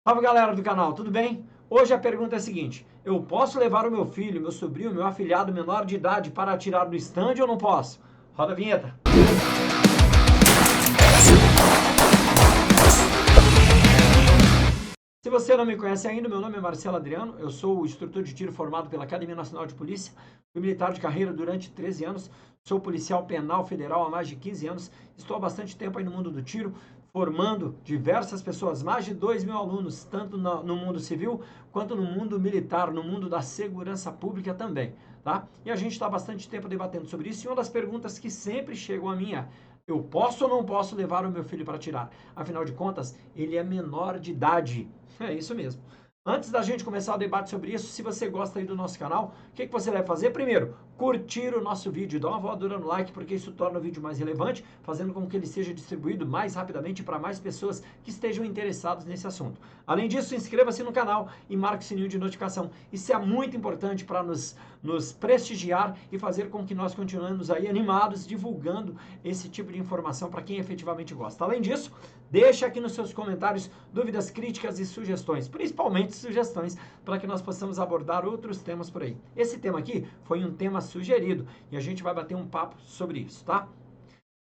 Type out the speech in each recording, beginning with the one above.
Salve galera do canal, tudo bem? Hoje a pergunta é a seguinte: eu posso levar o meu filho, meu sobrinho, meu afilhado menor de idade para atirar no stand ou não posso? Roda a vinheta. Se você não me conhece ainda, meu nome é Marcelo Adriano, eu sou o instrutor de tiro formado pela Academia Nacional de Polícia, fui militar de carreira durante 13 anos, sou policial penal federal há mais de 15 anos, estou há bastante tempo aí no mundo do tiro, formando diversas pessoas, mais de 2.000 alunos, tanto no mundo civil quanto no mundo militar, no mundo da segurança pública também, tá? E a gente está há bastante tempo debatendo sobre isso, e uma das perguntas que sempre chegam a mim é: eu posso ou não posso levar o meu filho para atirar? Afinal de contas, ele é menor de idade. É isso mesmo. Antes da gente começar o debate sobre isso, se você gosta aí do nosso canal, o que você deve fazer? Primeiro, curtir o nosso vídeo, dá uma voadora no like, porque isso torna o vídeo mais relevante, fazendo com que ele seja distribuído mais rapidamente para mais pessoas que estejam interessadas nesse assunto. Além disso, inscreva-se no canal e marque o sininho de notificação. Isso é muito importante para nos prestigiar e fazer com que nós continuemos aí animados, divulgando esse tipo de informação para quem efetivamente gosta. Além disso, deixa aqui nos seus comentários dúvidas, críticas e sugestões, principalmente sugestões, para que nós possamos abordar outros temas por aí. Esse tema aqui foi um tema sugerido e a gente vai bater um papo sobre isso, tá?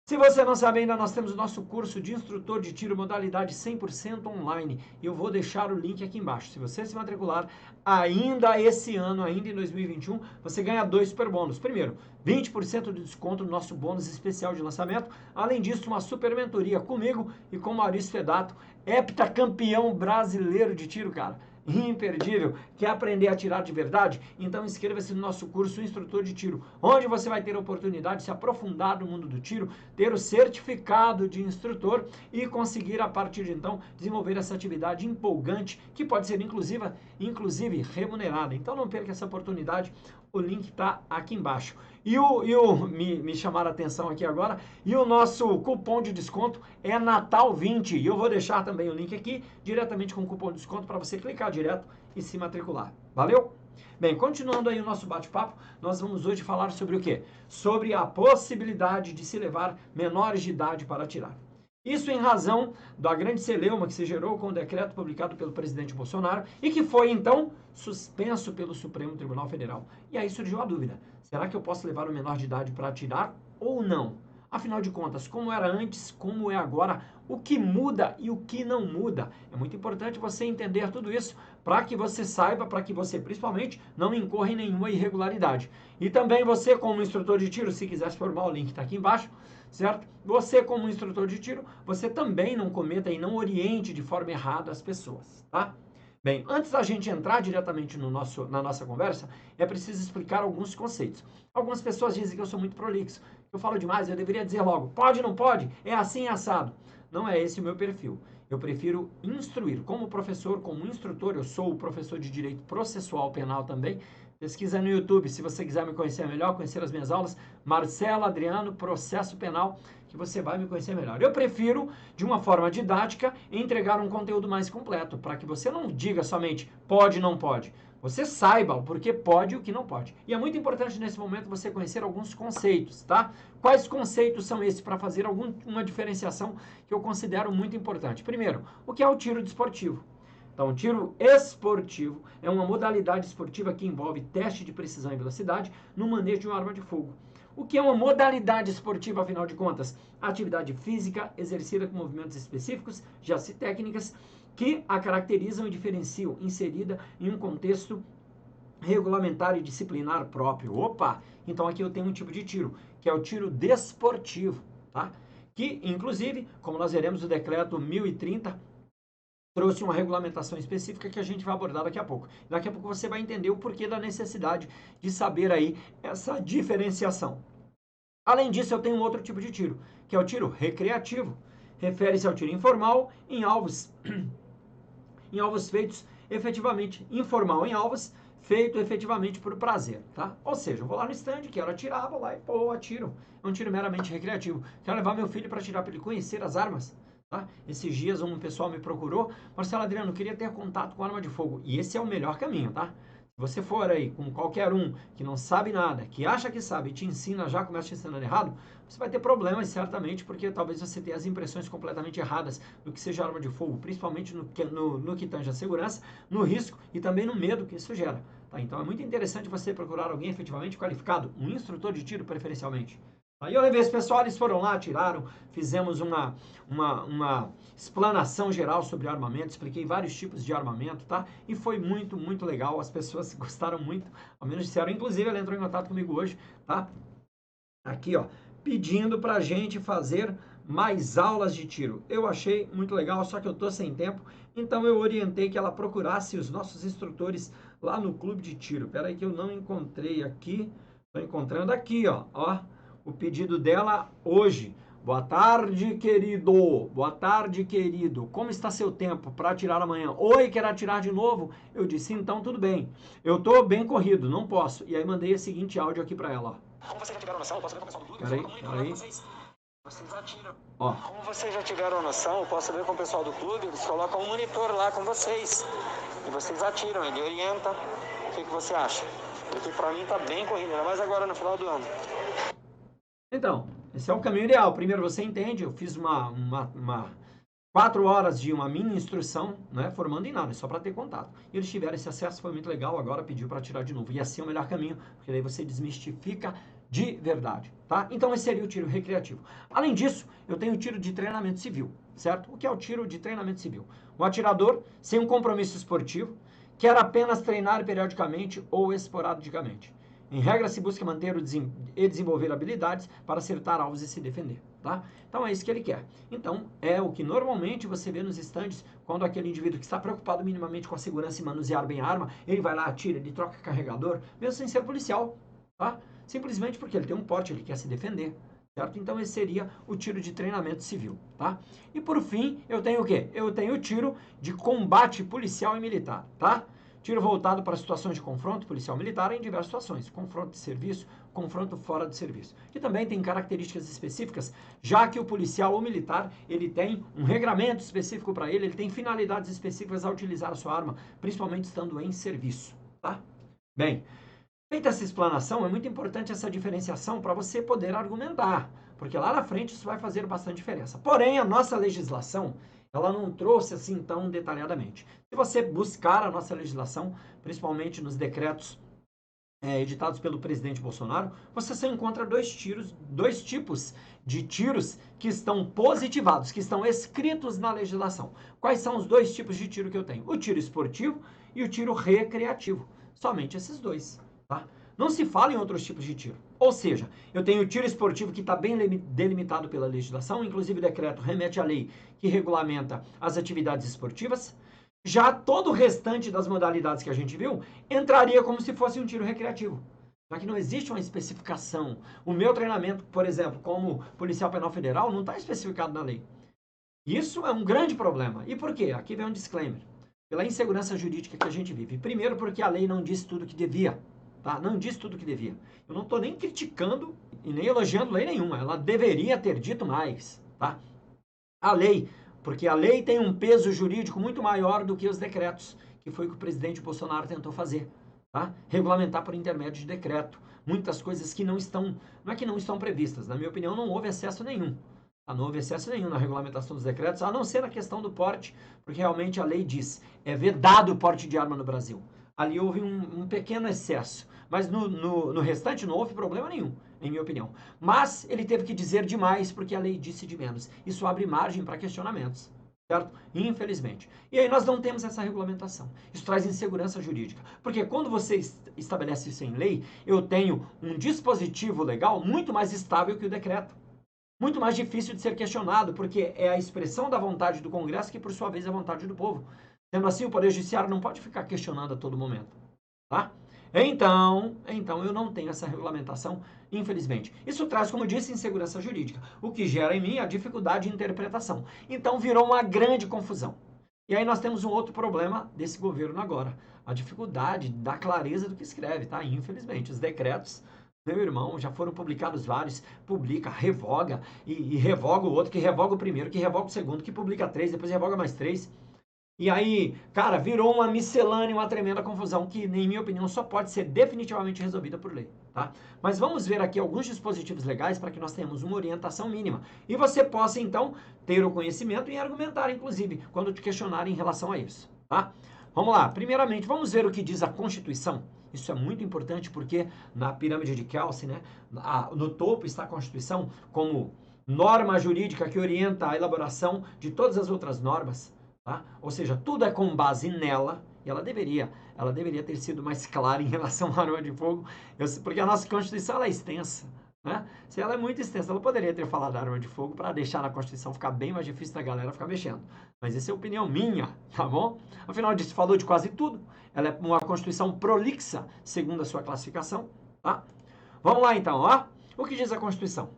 Se você não sabe ainda, nós temos o nosso curso de instrutor de tiro modalidade 100% online. Eu vou deixar o link aqui embaixo. Se você se matricular ainda esse ano, ainda em 2021, você ganha 2 super bônus. Primeiro, 20% de desconto no nosso bônus especial de lançamento. Além disso, uma super mentoria comigo e com Maurício Fedato, heptacampeão brasileiro de tiro, cara. Imperdível. Quer aprender a atirar de verdade? Então inscreva-se no nosso curso Instrutor de Tiro, onde você vai ter a oportunidade de se aprofundar no mundo do tiro, ter o certificado de instrutor e conseguir, a partir de então, desenvolver essa atividade empolgante, que pode ser inclusive remunerada. Então não perca essa oportunidade, o link está aqui embaixo. Me chamaram a atenção aqui agora, e o nosso cupom de desconto é Natal20, e eu vou deixar também o link aqui, diretamente com o cupom de desconto, para você clicar direto e se matricular. Valeu? Bem, continuando aí o nosso bate-papo, nós vamos hoje falar sobre o quê? Sobre a possibilidade de se levar menores de idade para atirar. Isso em razão da grande celeuma que se gerou com o decreto publicado pelo presidente Bolsonaro e que foi, então, suspenso pelo Supremo Tribunal Federal. E aí surgiu a dúvida: será que eu posso levar o menor de idade para atirar ou não? Afinal de contas, como era antes, como é agora, o que muda e o que não muda? É muito importante você entender tudo isso para que você saiba, para que você, principalmente, não incorra em nenhuma irregularidade. E também você, como instrutor de tiro, se quiser se formar, o link está aqui embaixo, certo? Você, como instrutor de tiro, você também não cometa e não oriente de forma errada as pessoas, tá? Bem, antes da gente entrar diretamente na nossa conversa, é preciso explicar alguns conceitos. Algumas pessoas dizem que eu sou muito prolixo, que eu falo demais, eu deveria dizer logo: pode, não pode, é assim, é assado. Não é esse o meu perfil. Eu prefiro instruir. Como professor, como instrutor, eu sou o professor de Direito Processual Penal também. Pesquisa no YouTube, se você quiser me conhecer melhor, conhecer as minhas aulas, Marcelo Adriano, Processo Penal, que você vai me conhecer melhor. Eu prefiro, de uma forma didática, entregar um conteúdo mais completo, para que você não diga somente pode, não pode. Você saiba o porquê pode e o que não pode. E é muito importante nesse momento você conhecer alguns conceitos, tá? Quais conceitos são esses para fazer uma diferenciação que eu considero muito importante? Primeiro, o que é o tiro desportivo? Então, o tiro esportivo é uma modalidade esportiva que envolve teste de precisão e velocidade no manejo de uma arma de fogo. O que é uma modalidade esportiva, afinal de contas? Atividade física exercida com movimentos específicos, já se técnicas, que a caracterizam e diferenciam, inserida em um contexto regulamentar e disciplinar próprio. Opa! Então aqui eu tenho um tipo de tiro, que é o tiro desportivo, tá? Que, inclusive, como nós veremos, o decreto 1030 trouxe uma regulamentação específica que a gente vai abordar daqui a pouco. Daqui a pouco você vai entender o porquê da necessidade de saber aí essa diferenciação. Além disso, eu tenho um outro tipo de tiro, que é o tiro recreativo. Refere-se ao tiro informal em alvos feitos efetivamente, informal em alvos, feito efetivamente por prazer, tá? Ou seja, eu vou lá no stand, quero atirar, vou lá e pô, atiro. É um tiro meramente recreativo. Quero levar meu filho para atirar, para ele conhecer as armas, tá? Esses dias um pessoal me procurou: Marcelo Adriano, queria ter contato com arma de fogo. E esse é o melhor caminho, tá? você for aí com qualquer um que não sabe nada, que acha que sabe e te ensina, já começa te ensinando errado, você vai ter problemas certamente, porque talvez você tenha as impressões completamente erradas do que seja arma de fogo, principalmente no que tange a segurança, no risco e também no medo que isso gera. Tá? Então é muito interessante você procurar alguém efetivamente qualificado, um instrutor de tiro preferencialmente. Aí eu levei esse pessoal, eles foram lá, tiraram, fizemos uma explanação geral sobre armamento, expliquei vários tipos de armamento, tá? E foi muito, muito legal, as pessoas gostaram muito, ao menos disseram, inclusive ela entrou em contato comigo hoje, tá? Aqui, ó, pedindo pra gente fazer mais aulas de tiro. Eu achei muito legal, só que eu tô sem tempo, então eu orientei que ela procurasse os nossos instrutores lá no clube de tiro. Pera aí que eu não encontrei aqui, tô encontrando aqui, ó, o pedido dela hoje. Boa tarde, querido. Boa tarde, querido. Como está seu tempo para atirar amanhã? Oi, quer atirar de novo? Eu disse, então tudo bem. Eu tô bem corrido, não posso. E aí mandei o seguinte áudio aqui para ela, ó. Como vocês já tiveram noção, eu posso ver com o pessoal do clube. Peraí. Vocês atiram. Ó. Como vocês já tiveram noção, eu posso ver com o pessoal do clube, eles colocam um monitor lá com vocês. E vocês atiram, ele orienta. O que você acha? Porque pra mim tá bem corrido, ainda mais agora no final do ano. Então, esse é o caminho ideal. Primeiro você entende, eu fiz uma 4 horas de uma mini instrução, né, formando em nada, só para ter contato. E eles tiveram esse acesso, foi muito legal, agora pediu para tirar de novo. E assim é o melhor caminho, porque daí você desmistifica de verdade, tá? Então esse seria o tiro recreativo. Além disso, eu tenho o tiro de treinamento civil, certo? O que é o tiro de treinamento civil? Um atirador sem um compromisso esportivo, quer apenas treinar periodicamente ou esporadicamente. Em regra, se busca manter e desenvolver habilidades para acertar alvos e se defender, tá? Então é isso que ele quer. Então é o que normalmente você vê nos estandes quando aquele indivíduo que está preocupado minimamente com a segurança e manusear bem a arma, ele vai lá, atira, ele troca carregador, mesmo sem ser policial, tá? Simplesmente porque ele tem um porte, ele quer se defender, certo? Então esse seria o tiro de treinamento civil, tá? E por fim, eu tenho o quê? Eu tenho o tiro de combate policial e militar, tá? Tiro voltado para situações de confronto policial-militar em diversas situações. Confronto de serviço, confronto fora de serviço. Que também tem características específicas, já que o policial ou militar, ele tem um regramento específico para ele tem finalidades específicas a utilizar a sua arma, principalmente estando em serviço, tá? Bem, feita essa explanação, é muito importante essa diferenciação para você poder argumentar, porque lá na frente isso vai fazer bastante diferença. Porém, a nossa legislação, ela não trouxe assim tão detalhadamente. Se você buscar a nossa legislação, principalmente nos decretos editados pelo presidente Bolsonaro, você só encontra dois tipos de tiros que estão positivados, que estão escritos na legislação. Quais são os dois tipos de tiro que eu tenho? O tiro esportivo e o tiro recreativo. Somente esses dois, tá? Não se fala em outros tipos de tiro. Ou seja, eu tenho o tiro esportivo que está bem delimitado pela legislação, inclusive o decreto remete à lei que regulamenta as atividades esportivas. Já todo o restante das modalidades que a gente viu entraria como se fosse um tiro recreativo. Já que não existe uma especificação. O meu treinamento, por exemplo, como policial penal federal, não está especificado na lei. Isso é um grande problema. E por quê? Aqui vem um disclaimer. Pela insegurança jurídica que a gente vive. Primeiro porque a lei não diz tudo que devia. Tá? Não diz tudo que devia. Eu não estou nem criticando e nem elogiando lei nenhuma. Ela deveria ter dito mais. Tá? A lei, porque a lei tem um peso jurídico muito maior do que os decretos, que foi o que o presidente Bolsonaro tentou fazer. Tá? Regulamentar por intermédio de decreto. Muitas coisas que não estão, não é que não estão previstas. Na minha opinião, não houve excesso nenhum. Não houve excesso nenhum na regulamentação dos decretos, a não ser na questão do porte, porque realmente a lei diz, é vedado o porte de arma no Brasil. Ali houve um pequeno excesso, mas no restante não houve problema nenhum, em minha opinião. Mas ele teve que dizer demais, porque a lei disse de menos. Isso abre margem para questionamentos, certo? Infelizmente. E aí nós não temos essa regulamentação. Isso traz insegurança jurídica. Porque quando você estabelece isso em lei, eu tenho um dispositivo legal muito mais estável que o decreto. Muito mais difícil de ser questionado, porque é a expressão da vontade do Congresso que, por sua vez, é a vontade do povo. Sendo assim, o Poder Judiciário não pode ficar questionando a todo momento. Tá? Então eu não tenho essa regulamentação, infelizmente. Isso traz, como eu disse, insegurança jurídica, o que gera em mim a dificuldade de interpretação. Então virou uma grande confusão. E aí nós temos um outro problema desse governo agora, a dificuldade da clareza do que escreve, tá? Infelizmente, os decretos, meu irmão, já foram publicados vários, publica, revoga, e revoga o outro, que revoga o primeiro, que revoga o segundo, que publica 3, depois revoga mais 3. E aí, cara, virou uma miscelânea, uma tremenda confusão que, em minha opinião, só pode ser definitivamente resolvida por lei, tá? Mas vamos ver aqui alguns dispositivos legais para que nós tenhamos uma orientação mínima e você possa, então, ter o conhecimento e argumentar, inclusive, quando te questionarem em relação a isso, tá? Vamos lá. Primeiramente, vamos ver o que diz a Constituição. Isso é muito importante porque na pirâmide de Kelsen, né, no topo está a Constituição como norma jurídica que orienta a elaboração de todas as outras normas, tá? Ou seja, tudo é com base nela e ela deveria ter sido mais clara em relação à arma de fogo, porque a nossa Constituição ela é extensa, né? Se ela é muito extensa, ela poderia ter falado da arma de fogo para deixar a Constituição ficar bem mais difícil da galera ficar mexendo. Mas essa é opinião minha, tá bom? Afinal disso, falou de quase tudo. Ela é uma Constituição prolixa, segundo a sua classificação, tá? Vamos lá então, ó. O que diz a Constituição?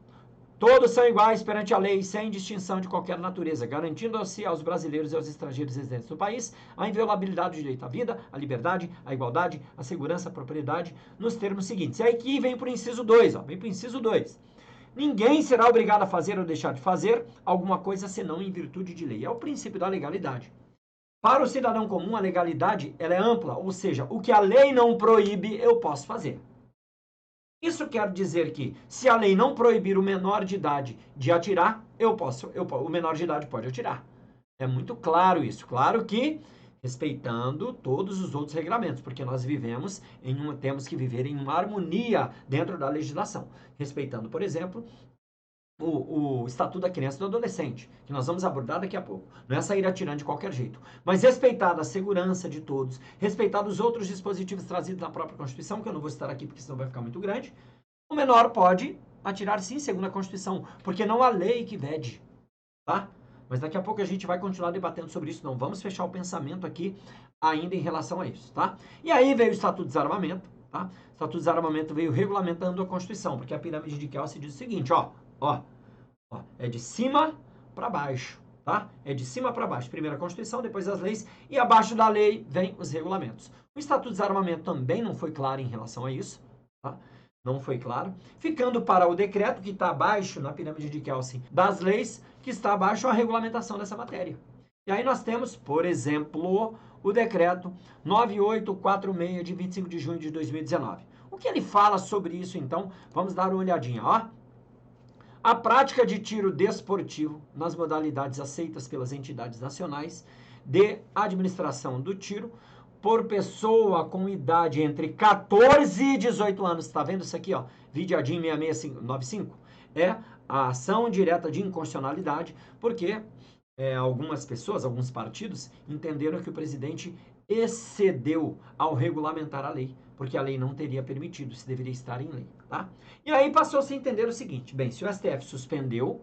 Todos são iguais perante a lei, sem distinção de qualquer natureza, garantindo-se aos brasileiros e aos estrangeiros residentes do país a inviolabilidade do direito à vida, à liberdade, à igualdade, à segurança, à propriedade, nos termos seguintes. E aí aqui vem para o inciso 2, ó, vem para o inciso 2. Ninguém será obrigado a fazer ou deixar de fazer alguma coisa senão em virtude de lei. É o princípio da legalidade. Para o cidadão comum, a legalidade ela é ampla, ou seja, o que a lei não proíbe, eu posso fazer. Isso quer dizer que, se a lei não proibir o menor de idade de atirar, o menor de idade pode atirar. É muito claro isso. Claro que respeitando todos os outros regramentos, porque nós temos que viver em uma harmonia dentro da legislação. Respeitando, por exemplo, o Estatuto da Criança e do Adolescente, que nós vamos abordar daqui a pouco. Não é sair atirando de qualquer jeito, mas respeitar a segurança de todos, respeitar os outros dispositivos trazidos na própria Constituição, que eu não vou citar aqui porque senão vai ficar muito grande. O menor pode atirar sim, segundo a Constituição, porque não há lei que vede, tá? Mas daqui a pouco a gente vai continuar debatendo sobre isso, não vamos fechar o pensamento aqui ainda em relação a isso, tá? E aí veio o Estatuto de Desarmamento, tá? O Estatuto de Desarmamento veio regulamentando a Constituição, porque a pirâmide de Kelsen diz o seguinte, ó, é de cima para baixo, tá? É de cima para baixo. Primeiro a Constituição, depois as leis, e abaixo da lei vem os regulamentos. O Estatuto de Desarmamento também não foi claro em relação a isso, tá? Não foi claro. Ficando para o decreto, que está abaixo, na pirâmide de Kelsen, das leis, que está abaixo a regulamentação dessa matéria. E aí nós temos, por exemplo, o decreto 9846, de 25 de junho de 2019. O que ele fala sobre isso, então? Vamos dar uma olhadinha, ó. A prática de tiro desportivo nas modalidades aceitas pelas entidades nacionais de administração do tiro por pessoa com idade entre 14 e 18 anos. Está vendo isso aqui, ó? Videadinho 6695. É a ação direta de inconstitucionalidade, porque algumas pessoas, alguns partidos, entenderam que o presidente excedeu ao regulamentar a lei, porque a lei não teria permitido, isso deveria estar em lei, tá? E aí passou-se a entender o seguinte, bem, se o STF suspendeu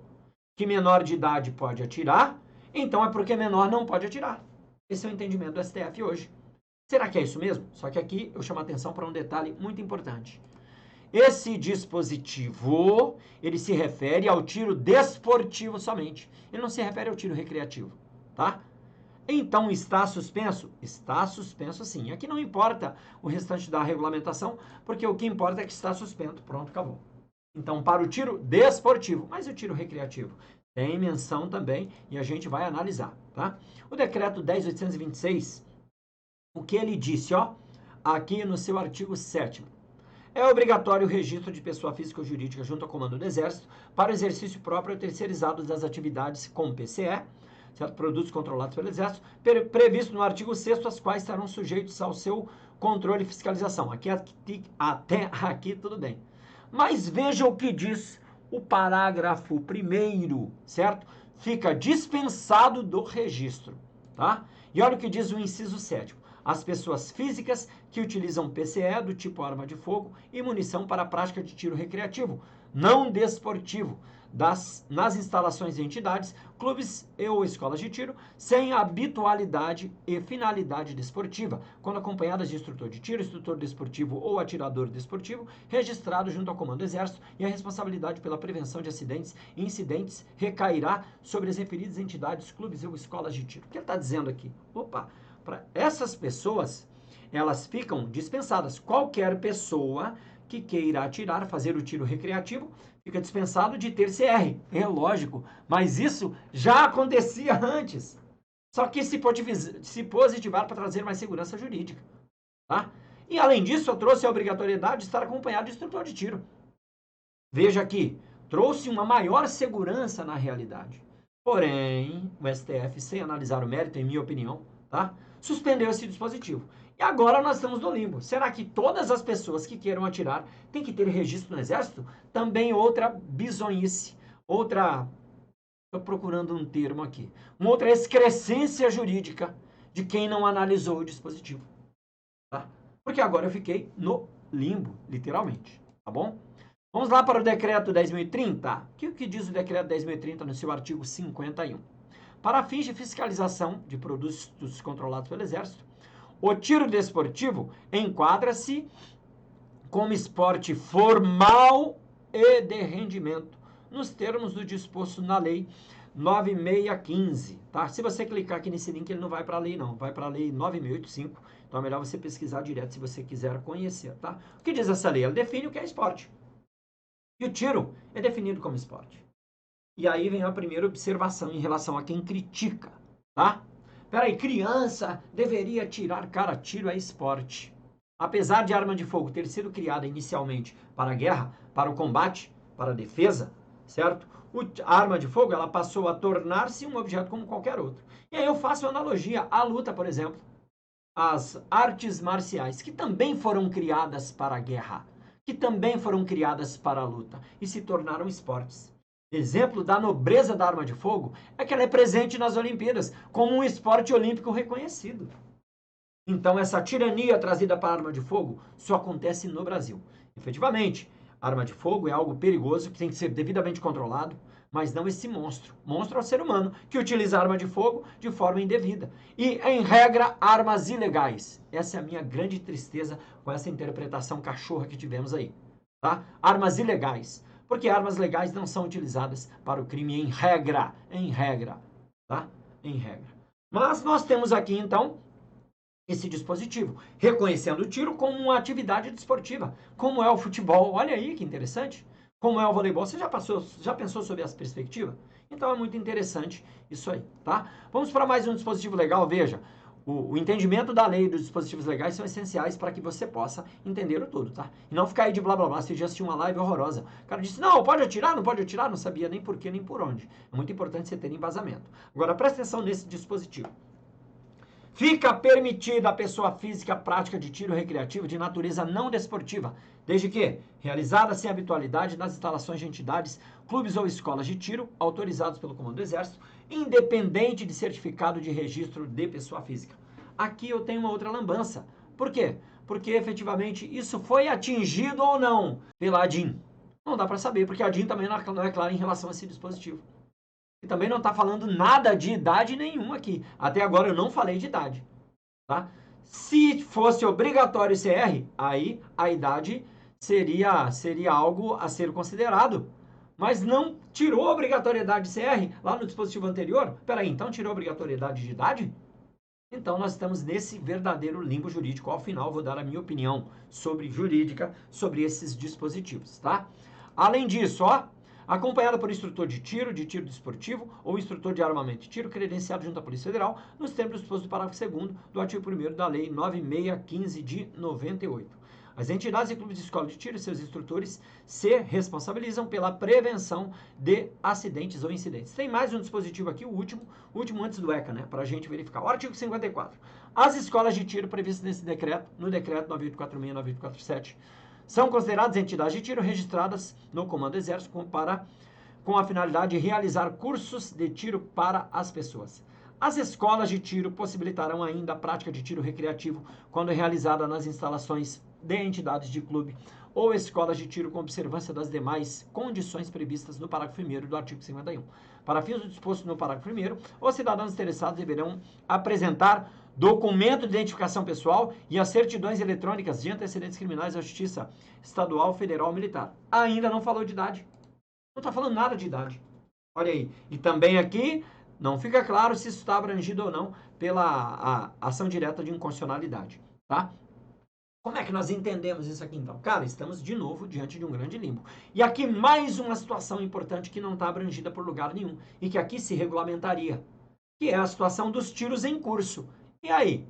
que menor de idade pode atirar, então é porque menor não pode atirar. Esse é o entendimento do STF hoje. Será que é isso mesmo? Só que aqui eu chamo a atenção para um detalhe muito importante. Esse dispositivo, ele se refere ao tiro desportivo somente. Ele não se refere ao tiro recreativo, tá? Então, está suspenso? Está suspenso sim. Aqui não importa o restante da regulamentação, porque o que importa é que está suspenso. Pronto, acabou. Então, para o tiro desportivo, mas o tiro recreativo tem menção também e a gente vai analisar, tá? O decreto 10.826, o que ele disse, ó, aqui no seu artigo 7º. É obrigatório o registro de pessoa física ou jurídica junto ao Comando do Exército para o exercício próprio ou terceirizado das atividades com PCE, certo? Produtos controlados pelo Exército, previsto no artigo 6º, as quais estarão sujeitos ao seu controle e fiscalização. Até aqui tudo bem. Mas veja o que diz o parágrafo 1º, certo? Fica dispensado do registro, tá? E olha o que diz o inciso 7º. As pessoas físicas que utilizam PCE do tipo arma de fogo e munição para a prática de tiro recreativo, não desportivo, nas instalações de entidades, clubes e ou escolas de tiro, sem habitualidade e finalidade desportiva, quando acompanhadas de instrutor de tiro, instrutor desportivo ou atirador desportivo, registrado junto ao Comando do Exército, e a responsabilidade pela prevenção de acidentes e incidentes recairá sobre as referidas entidades, clubes ou escolas de tiro. O que ele está dizendo aqui? Opa! Para essas pessoas, elas ficam dispensadas. Qualquer pessoa que queira atirar, fazer o tiro recreativo, fica dispensado de ter CR. É lógico, mas isso já acontecia antes. só que se positivar para trazer mais segurança jurídica, tá? E além disso, eu trouxe a obrigatoriedade de estar acompanhado de instrutor de tiro. Veja aqui, trouxe uma maior segurança na realidade. Porém, o STF, sem analisar o mérito, em minha opinião, tá? Suspendeu esse dispositivo. E agora nós estamos no limbo. Será que todas as pessoas que queiram atirar têm que ter registro no Exército? Também outra bizonhice, outra... Estou procurando um termo aqui. Uma outra excrescência jurídica de quem não analisou o dispositivo. Tá? Porque agora eu fiquei no limbo, literalmente. Tá bom? Vamos lá para o decreto 10.030. O que diz o decreto 10.030 no seu artigo 51? Para fins de fiscalização de produtos controlados pelo Exército, o tiro desportivo enquadra-se como esporte formal e de rendimento, nos termos do disposto na Lei 9615, tá? Se você clicar aqui nesse link, ele não vai para a lei, não. Vai para a Lei 9685. Então é melhor você pesquisar direto se você quiser conhecer, tá? O que diz essa lei? Ela define o que é esporte. E o tiro é definido como esporte. E aí vem a primeira observação em relação a quem critica, tá? Peraí, criança deveria atirar. Cara, tiro é esporte. Apesar de arma de fogo ter sido criada inicialmente para a guerra, para o combate, para a defesa, certo? A arma de fogo, ela passou a tornar-se um objeto como qualquer outro. E aí eu faço analogia à luta, por exemplo, às artes marciais, que também foram criadas para a guerra, que também foram criadas para a luta e se tornaram esportes. Exemplo da nobreza da arma de fogo é que ela é presente nas Olimpíadas como um esporte olímpico reconhecido. Então, essa tirania trazida para a arma de fogo só acontece no Brasil. Efetivamente, a arma de fogo é algo perigoso que tem que ser devidamente controlado, mas não esse monstro. Monstro é o ser humano que utiliza a arma de fogo de forma indevida. E, em regra, armas ilegais. Essa é a minha grande tristeza com essa interpretação cachorra que tivemos aí. Tá? Armas ilegais. Porque armas legais não são utilizadas para o crime em regra. Em regra. Tá? Em regra. Mas nós temos aqui, então, esse dispositivo, reconhecendo o tiro como uma atividade desportiva, como é o futebol. Olha aí que interessante. Como é o voleibol. Você já pensou sobre essa perspectiva? Então é muito interessante isso aí, tá? Vamos para mais um dispositivo legal. Veja, o entendimento da lei e dos dispositivos legais são essenciais para que você possa entender o todo, tá? E não ficar aí de blá blá blá. Você já assistiu uma live horrorosa. O cara disse, não, pode atirar, não pode atirar, não sabia nem por quê, nem por onde. É muito importante você ter embasamento. Agora, presta atenção nesse dispositivo. Fica permitida a pessoa física a prática de tiro recreativo de natureza não desportiva, desde que realizada sem habitualidade nas instalações de entidades, clubes ou escolas de tiro autorizados pelo Comando do Exército, independente de certificado de registro de pessoa física. Aqui eu tenho uma outra lambança. Por quê? Porque efetivamente isso foi atingido ou não pela ADIM. Não dá para saber, porque a ADIM também não é clara em relação a esse dispositivo. E também não está falando nada de idade nenhuma aqui. Até agora eu não falei de idade. Tá? Se fosse obrigatório o CR, aí a idade seria algo a ser considerado. Mas não tirou a obrigatoriedade de CR lá no dispositivo anterior? Peraí, então tirou a obrigatoriedade de idade? Então nós estamos nesse verdadeiro limbo jurídico. Ao final vou dar a minha opinião jurídica sobre esses dispositivos, tá? Além disso, ó, acompanhada por instrutor de tiro desportivo ou instrutor de armamento de tiro credenciado junto à Polícia Federal, nos termos dispostos do parágrafo 2º do artigo 1º da Lei 9615 de 98. As entidades e clubes de escola de tiro e seus instrutores se responsabilizam pela prevenção de acidentes ou incidentes. Tem mais um dispositivo aqui, o último antes do ECA, né, para a gente verificar. O artigo 54. As escolas de tiro previstas nesse decreto, no decreto 9846 e 9847, são consideradas entidades de tiro registradas no Comando do Exército com a finalidade de realizar cursos de tiro para as pessoas. As escolas de tiro possibilitarão ainda a prática de tiro recreativo quando realizada nas instalações de entidades de clube ou escolas de tiro com observância das demais condições previstas no parágrafo 1º do artigo 51. Para fins do disposto no parágrafo 1º, os cidadãos interessados deverão apresentar documento de identificação pessoal e as certidões eletrônicas de antecedentes criminais à Justiça Estadual, Federal ou Militar. Ainda não falou de idade. Não está falando nada de idade. Olha aí. E também aqui não fica claro se isso está abrangido ou não pela ação direta de inconstitucionalidade, tá? Como é que nós entendemos isso aqui, então? Cara, estamos de novo diante de um grande limbo. E aqui mais uma situação importante que não está abrangida por lugar nenhum e que aqui se regulamentaria. que é a situação dos tiros em curso. E aí?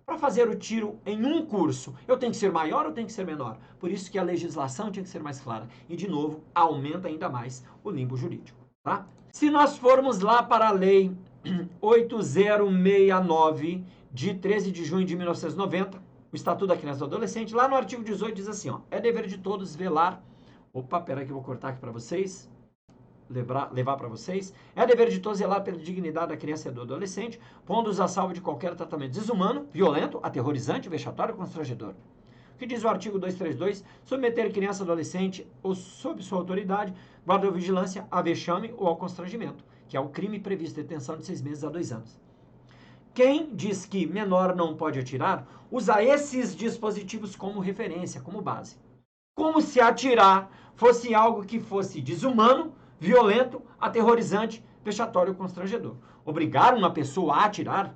Para fazer o tiro em um curso, eu tenho que ser maior ou tenho que ser menor? Por isso que a legislação tinha que ser mais clara. E, de novo, aumenta ainda mais o limbo jurídico. Tá? Se nós formos lá para a Lei 8069, de 13 de junho de 1990, o Estatuto da Criança e do Adolescente, lá no artigo 18 diz assim, ó, é dever de todos velar... Opa, peraí que eu vou cortar aqui para vocês... levar para vocês, é dever de todos zelar pela dignidade da criança e do adolescente, pondo-os a salvo de qualquer tratamento desumano, violento, aterrorizante, vexatório ou constrangedor. O que diz o artigo 232? Submeter criança ou adolescente ou sob sua autoridade, guarda ou vigilância, a vexame ou ao constrangimento, que é o crime previsto de detenção de 6 meses a 2 anos. Quem diz que menor não pode atirar, usa esses dispositivos como referência, como base. Como se atirar fosse algo que fosse desumano, violento, aterrorizante, vexatório ou constrangedor. Obrigar uma pessoa a atirar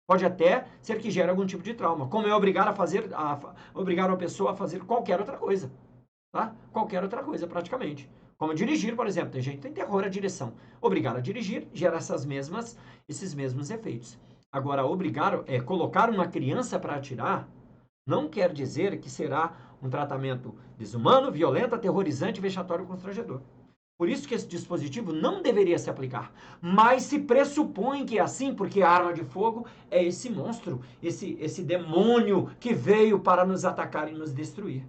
pode até ser que gere algum tipo de trauma, como é obrigar uma pessoa a fazer qualquer outra coisa, tá? Qualquer outra coisa, praticamente. Como dirigir, por exemplo, tem gente que tem terror à direção. Obrigar a dirigir gera esses mesmos efeitos. Agora, colocar uma criança para atirar não quer dizer que será um tratamento desumano, violento, aterrorizante, vexatório ou constrangedor. Por isso que esse dispositivo não deveria se aplicar. Mas se pressupõe que é assim, porque a arma de fogo é esse monstro, esse demônio que veio para nos atacar e nos destruir.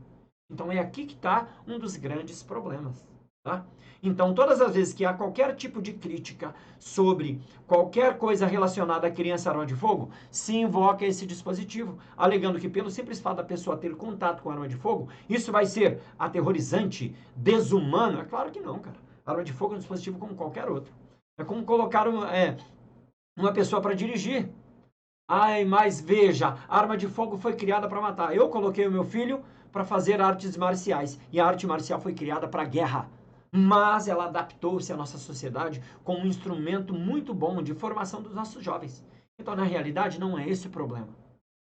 Então é aqui que está um dos grandes problemas. Tá? Então, todas as vezes que há qualquer tipo de crítica sobre qualquer coisa relacionada à criança arma de fogo, se invoca esse dispositivo, alegando que pelo simples fato da pessoa ter contato com arma de fogo, isso vai ser aterrorizante, desumano. É claro que não, cara. A arma de fogo é um dispositivo como qualquer outro. É como colocar uma pessoa para dirigir. Ai, mas veja, a arma de fogo foi criada para matar. Eu coloquei o meu filho para fazer artes marciais, e a arte marcial foi criada para guerra. Mas ela adaptou-se à nossa sociedade como um instrumento muito bom de formação dos nossos jovens. Então, na realidade, não é esse o problema.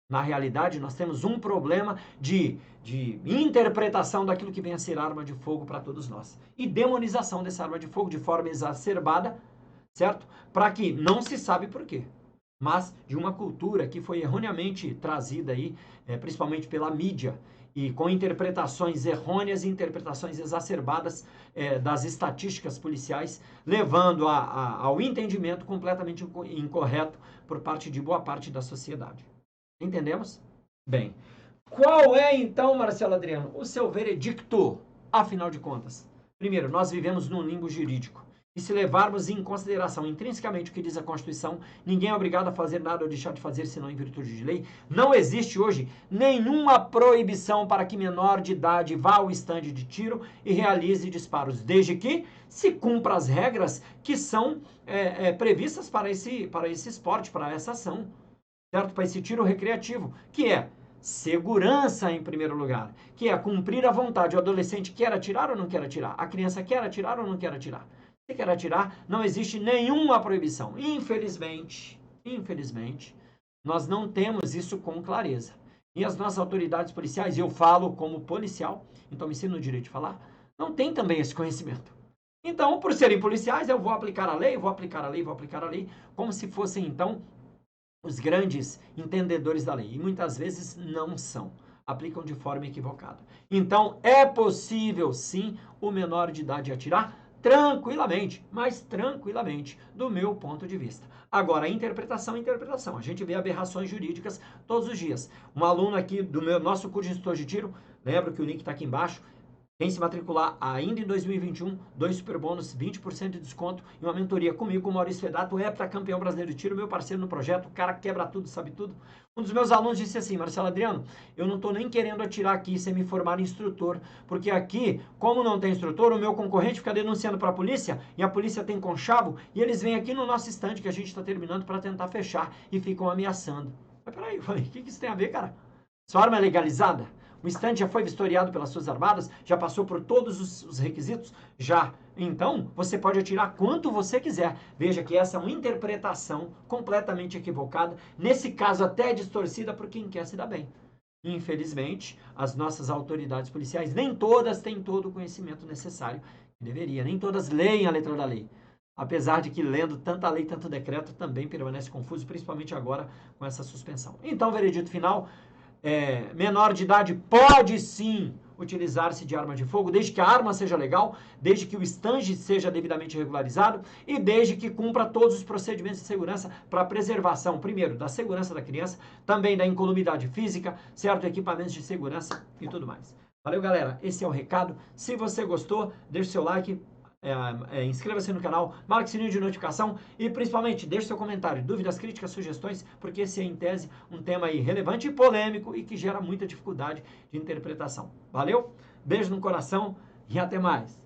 Na realidade, nós temos um problema de interpretação daquilo que vem a ser arma de fogo para todos nós. E demonização dessa arma de fogo de forma exacerbada, certo? Para que não se sabe por quê. Mas de uma cultura que foi erroneamente trazida aí, principalmente pela mídia, e com interpretações errôneas e interpretações exacerbadas das estatísticas policiais, levando ao entendimento completamente incorreto por parte de boa parte da sociedade. Entendemos? Bem, qual é então, Marcelo Adriano, o seu veredicto, afinal de contas? Primeiro, nós vivemos num limbo jurídico. E se levarmos em consideração intrinsecamente o que diz a Constituição, ninguém é obrigado a fazer nada ou deixar de fazer senão em virtude de lei. Não existe hoje nenhuma proibição para que menor de idade vá ao estande de tiro e realize disparos, desde que se cumpra as regras que são previstas para esse esporte, para essa ação, certo? Para esse tiro recreativo, que é segurança em primeiro lugar, que é cumprir a vontade. O adolescente quer atirar ou não quer atirar? A criança quer atirar ou não quer atirar? Se quer atirar, não existe nenhuma proibição. Infelizmente, nós não temos isso com clareza. E as nossas autoridades policiais, eu falo como policial, então me ensino o direito de falar, não tem também esse conhecimento. Então, por serem policiais, eu vou aplicar a lei, como se fossem, então, os grandes entendedores da lei. E muitas vezes não são. Aplicam de forma equivocada. Então, é possível, sim, o menor de idade atirar, tranquilamente, mas tranquilamente, do meu ponto de vista. Agora, interpretação. A gente vê aberrações jurídicas todos os dias. Um aluno aqui do nosso curso de instrutor de tiro, lembra que o link está aqui embaixo, quem se matricular ainda em 2021, 2 super bônus, 20% de desconto e uma mentoria comigo, com o Maurício Fedato, heptacampeão brasileiro de tiro, meu parceiro no projeto, o cara quebra tudo, sabe tudo. Um dos meus alunos disse assim, Marcelo Adriano, eu não estou nem querendo atirar aqui sem me formar instrutor, porque aqui, como não tem instrutor, o meu concorrente fica denunciando para a polícia, e a polícia tem conchavo, e eles vêm aqui no nosso estande, que a gente está terminando, para tentar fechar, e ficam ameaçando. Mas peraí, eu falei, o que isso tem a ver, cara? Sua arma é legalizada? O estande já foi vistoriado pelas Forças Armadas? Já passou por todos os requisitos? Já. Então, você pode atirar quanto você quiser. Veja que essa é uma interpretação completamente equivocada, nesse caso até distorcida por quem quer se dar bem. Infelizmente, as nossas autoridades policiais, nem todas têm todo o conhecimento necessário que deveria, nem todas leem a letra da lei. apesar de que lendo tanta lei, tanto decreto, também permanece confuso, principalmente agora com essa suspensão. Então, veredito final, menor de idade pode sim utilizar-se de arma de fogo, desde que a arma seja legal, desde que o estange seja devidamente regularizado e desde que cumpra todos os procedimentos de segurança para preservação, primeiro, da segurança da criança, também da incolumidade física, certo? Equipamentos de segurança e tudo mais. Valeu, galera. Esse é o recado. Se você gostou, deixe seu like, inscreva-se no canal, marque o sininho de notificação e, principalmente, deixe seu comentário, dúvidas, críticas, sugestões, porque esse é, em tese, um tema aí relevante e polêmico e que gera muita dificuldade de interpretação. Valeu? Beijo no coração e até mais!